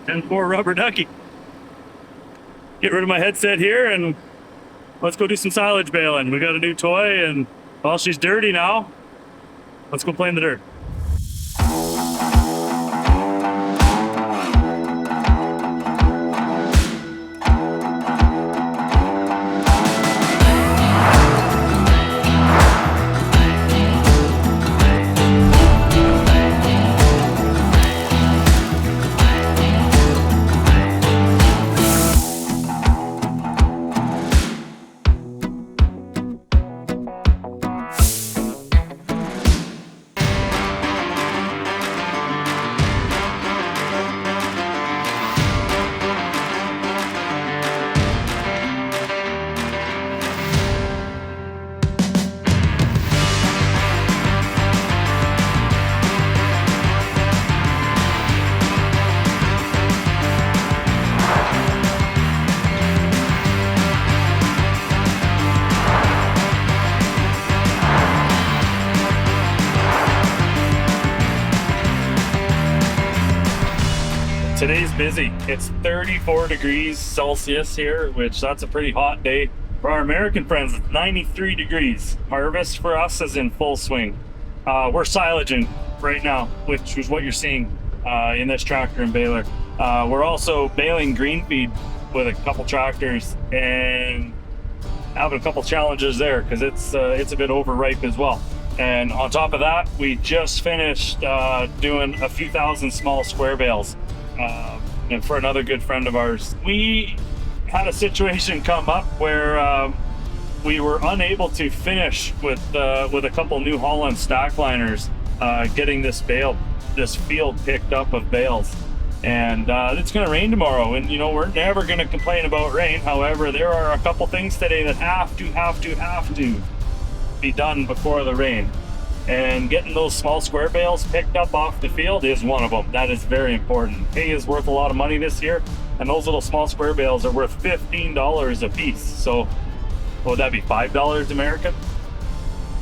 10-4 rubber ducky. Get rid of my headset here and let's go do some silage baling. We got a new toy and, well, she's dirty now. Let's go play in the dirt. Today's busy. It's 34 degrees Celsius here, which that's a pretty hot day. For our American friends, it's 93 degrees. Harvest for us is in full swing. We're silaging right now, which is what you're seeing in this tractor and baler. We're also baling green feed with a couple tractors and having a couple challenges there because it's a bit overripe as well. And on top of that, we just finished doing a few thousand small square bales. And for another good friend of ours, we had a situation come up where we were unable to finish with a couple New Holland stack liners getting this field picked up of bales. And it's going to rain tomorrow, and we're never going to complain about rain. However, there are a couple things today that have to be done before the rain. And getting those small square bales picked up off the field is one of them. That is very important. Hay is worth a lot of money this year, and those little small square bales are worth $15 a piece. So, what would that be, $5 American?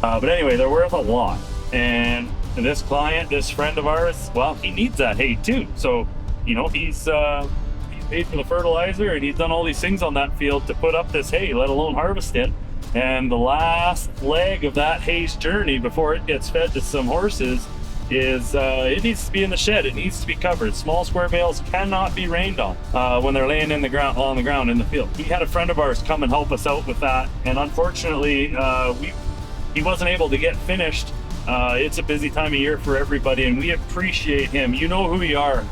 But anyway, they're worth a lot. And this client, this friend of ours, well, he needs that hay too. So, he's paid for the fertilizer, and he's done all these things on that field to put up this hay, let alone harvest it. And the last leg of that hay's journey before it gets fed to some horses is it needs to be in the shed. It needs to be covered. Small square bales cannot be rained on when they're laying on the ground in the field. We had a friend of ours come and help us out with that, and unfortunately he wasn't able to get finished. It's a busy time of year for everybody, and we appreciate him. You know who we are.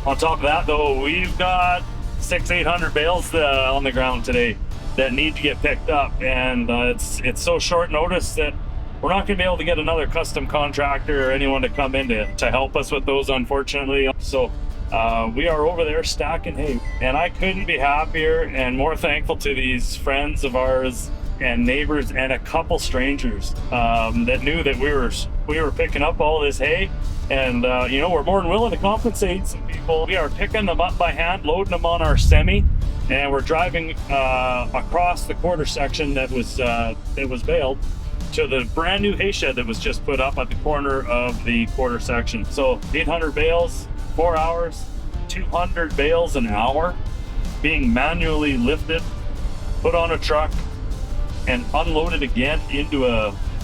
On top of that, though, we've got 600-800 bales on the ground today that need to get picked up, and it's so short notice that we're not going to be able to get another custom contractor or anyone to come in to help us with those, unfortunately. So we are over there stacking hay, and I couldn't be happier and more thankful to these friends of ours and neighbors and a couple strangers that knew that we were picking up all this hay. And we're more than willing to compensate some people. We are picking them up by hand, loading them on our semi, and we're driving across the quarter section that was baled to the brand new hay shed that was just put up at the corner of the quarter section. So 800 bales, 4 hours, 200 bales an hour being manually lifted, put on a truck, and unloaded again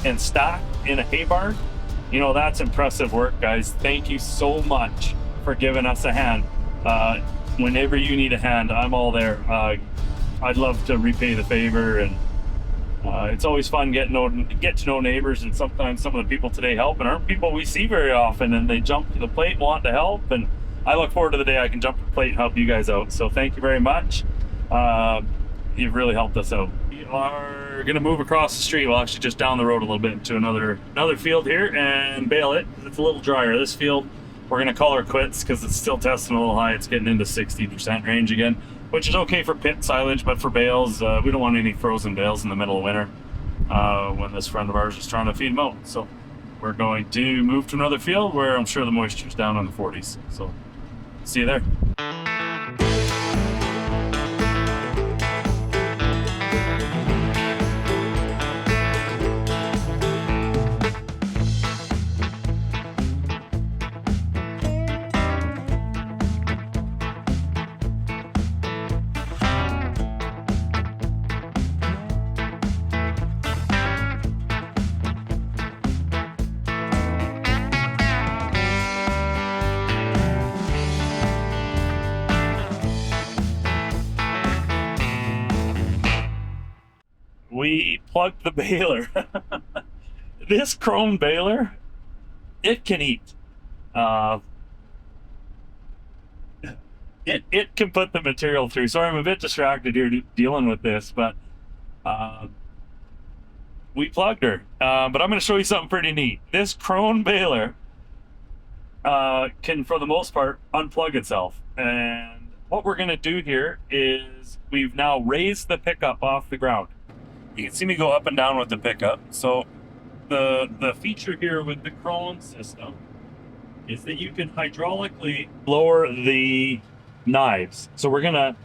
and stacked in a hay barn. That's impressive work, guys. Thank you so much for giving us a hand. Whenever you need a hand, I'm all there. I'd love to repay the favor, and it's always fun get to know neighbors, and sometimes some of the people today help and aren't people we see very often, and they jump to the plate wanting to help, and I look forward to the day I can jump to the plate and help you guys out. So thank you very much. You've really helped us out. We are going to move across the street, well, actually just down the road a little bit to another field here and bale it. It's a little drier. This field, we're going to call her quits because it's still testing a little high. It's getting into 60% range again, which is okay for pit silage, but for bales, we don't want any frozen bales in the middle of winter when this friend of ours is trying to feed them out. So we're going to move to another field where I'm sure the moisture's down in the 40s. So see you there. we plugged the baler. This chrome baler, it can eat. It can put the material through. Sorry, I'm a bit distracted here dealing with this, but we plugged her. But I'm going to show you something pretty neat. This chrome baler can, for the most part, unplug itself. And what we're going to do here is we've now raised the pickup off the ground. You can see me go up and down with the pickup. So the feature here with the chrome system is that you can hydraulically lower the knives. So we're gonna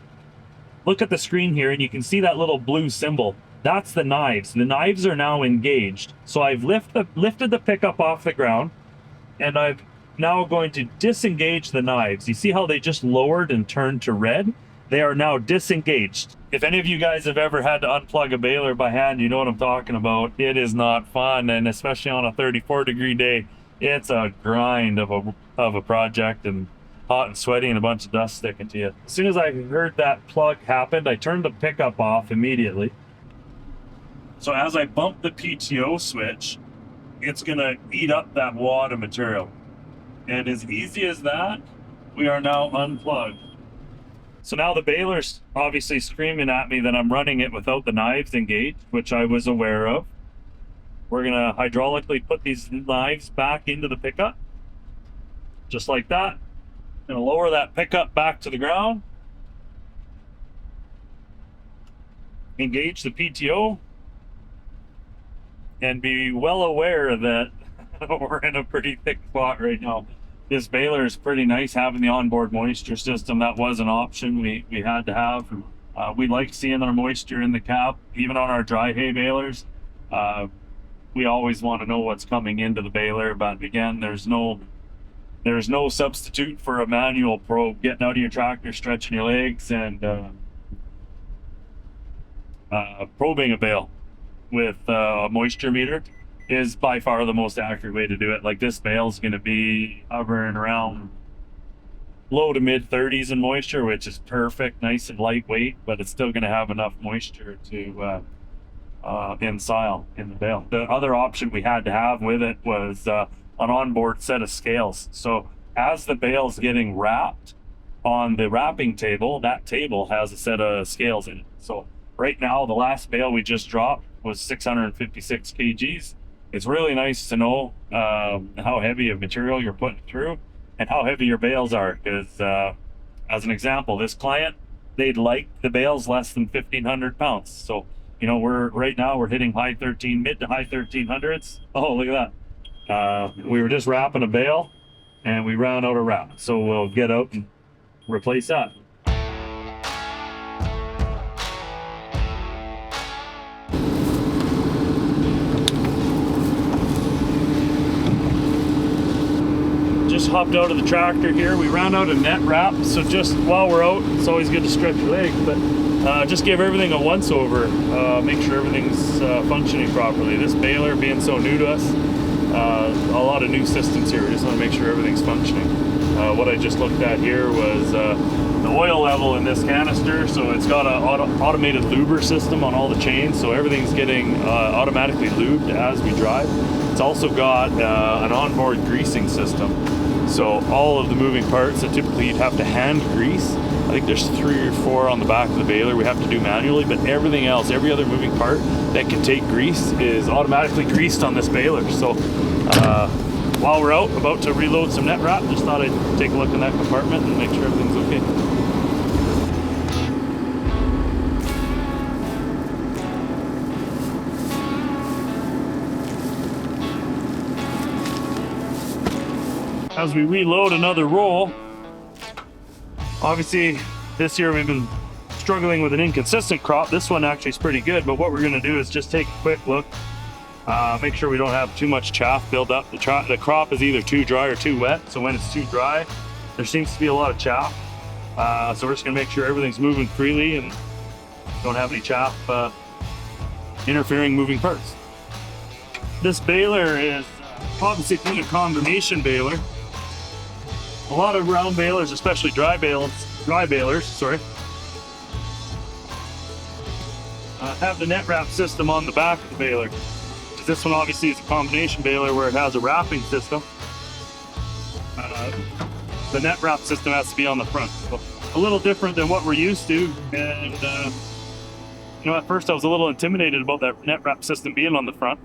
look at the screen here and you can see that little blue symbol. That's the knives. The knives are now engaged. So I've lifted the pickup off the ground and I'm now going to disengage the knives. You see how they just lowered and turned to red? They are now disengaged. If any of you guys have ever had to unplug a baler by hand, you know what I'm talking about. It is not fun, and especially on a 34-degree day, it's a grind of a project, and hot and sweaty and a bunch of dust sticking to you. As soon as I heard that plug happened, I turned the pickup off immediately. So as I bump the PTO switch, it's gonna eat up that wad of material. And as easy as that, we are now unplugged. So now the baler's obviously screaming at me that I'm running it without the knives engaged, which I was aware of. We're gonna hydraulically put these knives back into the pickup, just like that. Gonna lower that pickup back to the ground. Engage the PTO. And be well aware that we're in a pretty thick spot right now. This baler is pretty nice, having the onboard moisture system. That was an option we had to have. We like seeing our moisture in the cap, even on our dry hay balers. We always want to know what's coming into the baler, but again, there's no substitute for a manual probe. Getting out of your tractor, stretching your legs, and probing a bale with a moisture meter is by far the most accurate way to do it. Like, this bale is going to be hovering around low to mid 30s in moisture, which is perfect, nice and lightweight, but it's still going to have enough moisture to ensile in the bale. The other option we had to have with it was an onboard set of scales. So as the bale's getting wrapped on the wrapping table, that table has a set of scales in it. So right now, the last bale we just dropped was 656 kgs. It's really nice to know how heavy of material you're putting through and how heavy your bales are. Because as an example, this client, they'd like the bales less than 1,500 pounds. So, you know, right now we're hitting mid to high 1300s. Oh, look at that. We were just wrapping a bale and we ran out of wrap. So we'll get out and replace that. Just hopped out of the tractor here. We ran out of net wrap, so just while we're out, it's always good to stretch your legs, but just give everything a once over, make sure everything's functioning properly. This baler being so new to us, a lot of new systems here. We just want to make sure everything's functioning. What I just looked at here was the oil level in this canister. So it's got an automated luber system on all the chains, so everything's getting automatically lubed as we drive. It's also got an onboard greasing system. So all of the moving parts that typically you'd have to hand grease, I think there's 3 or 4 on the back of the baler we have to do manually, but everything else, every other moving part that can take grease is automatically greased on this baler. So while we're out, about to reload some net wrap, just thought I'd take a look in that compartment and make sure everything's okay. As we reload another roll, obviously this year we've been struggling with an inconsistent crop. This one actually is pretty good, but what we're going to do is just take a quick look, make sure we don't have too much chaff build up. The crop is either too dry or too wet, so when it's too dry, there seems to be a lot of chaff. So we're just going to make sure everything's moving freely and don't have any chaff interfering moving parts. This baler is obviously a combination baler. A lot of round balers, especially dry balers, have the net wrap system on the back of the baler. This one obviously is a combination baler where it has a wrapping system. The net wrap system has to be on the front. So a little different than what we're used to. And you know, at first I was a little intimidated about that net wrap system being on the front.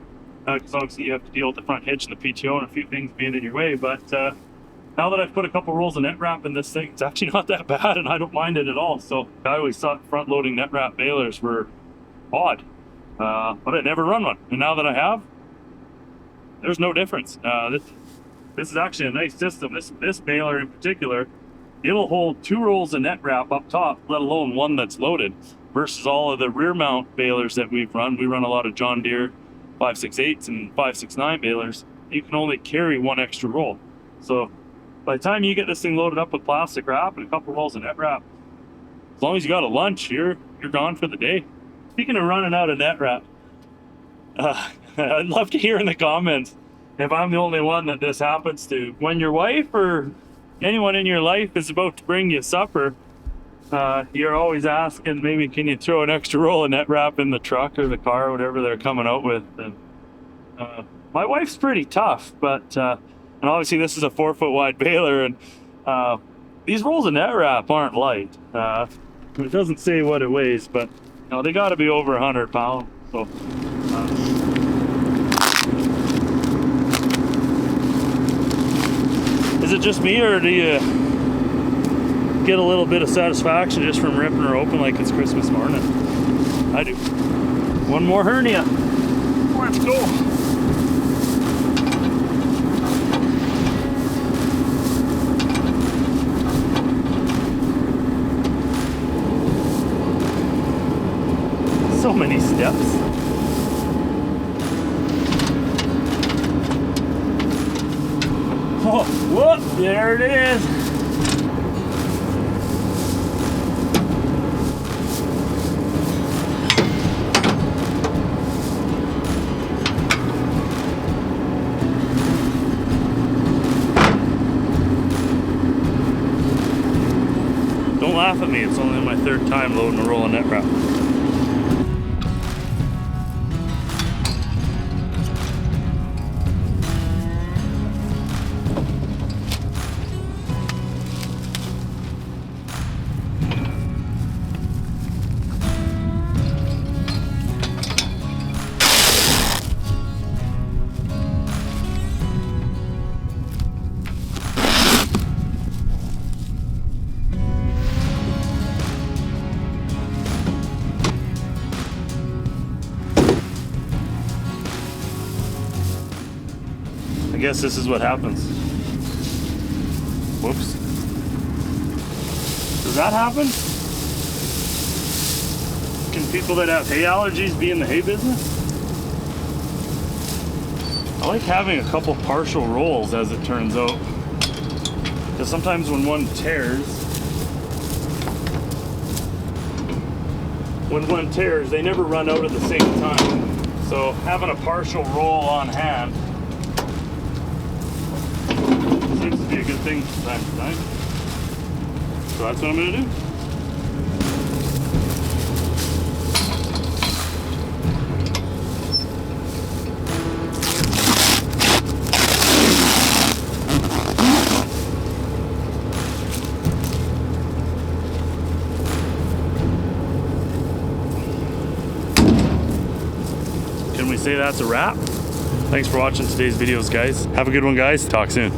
Because obviously you have to deal with the front hitch and the PTO and a few things being in your way. But now that I've put a couple rolls of net wrap in this thing, it's actually not that bad and I don't mind it at all. So I always thought front loading net wrap balers were odd. But I never run one. And now that I have, there's no difference. This is actually a nice system. This baler in particular, it'll hold 2 rolls of net wrap up top, let alone one that's loaded, versus all of the rear mount balers that we've run. We run a lot of John Deere 568s and 569 balers. You can only carry 1 extra roll. So by the time you get this thing loaded up with plastic wrap and a couple rolls of net wrap, as long as you got a lunch, you're gone for the day. Speaking of running out of net wrap, I'd love to hear in the comments if I'm the only one that this happens to. When your wife or anyone in your life is about to bring you supper, you're always asking, maybe can you throw an extra roll of net wrap in the truck or the car or whatever they're coming out with. And my wife's pretty tough, but and obviously this is a 4-foot wide baler, and these rolls of net wrap aren't light. It doesn't say what it weighs, but you know, they got to be over 100 pounds. So is it just me, or do you get a little bit of satisfaction just from ripping her open like it's Christmas morning? I do. One more hernia. Let's go. So many steps. Oh, whoop, there it is. Don't laugh at me, it's only my 3rd time loading a roll of net wrap. I guess this is what happens. Whoops. Does that happen? Can people that have hay allergies be in the hay business? I like having a couple partial rolls, as it turns out. Because sometimes when one tears, they never run out at the same time. So having a partial roll on hand seems to be a good thing from time to time. So that's what I'm going to do. Can we say that's a wrap? Thanks for watching today's videos, guys. Have a good one, guys. Talk soon.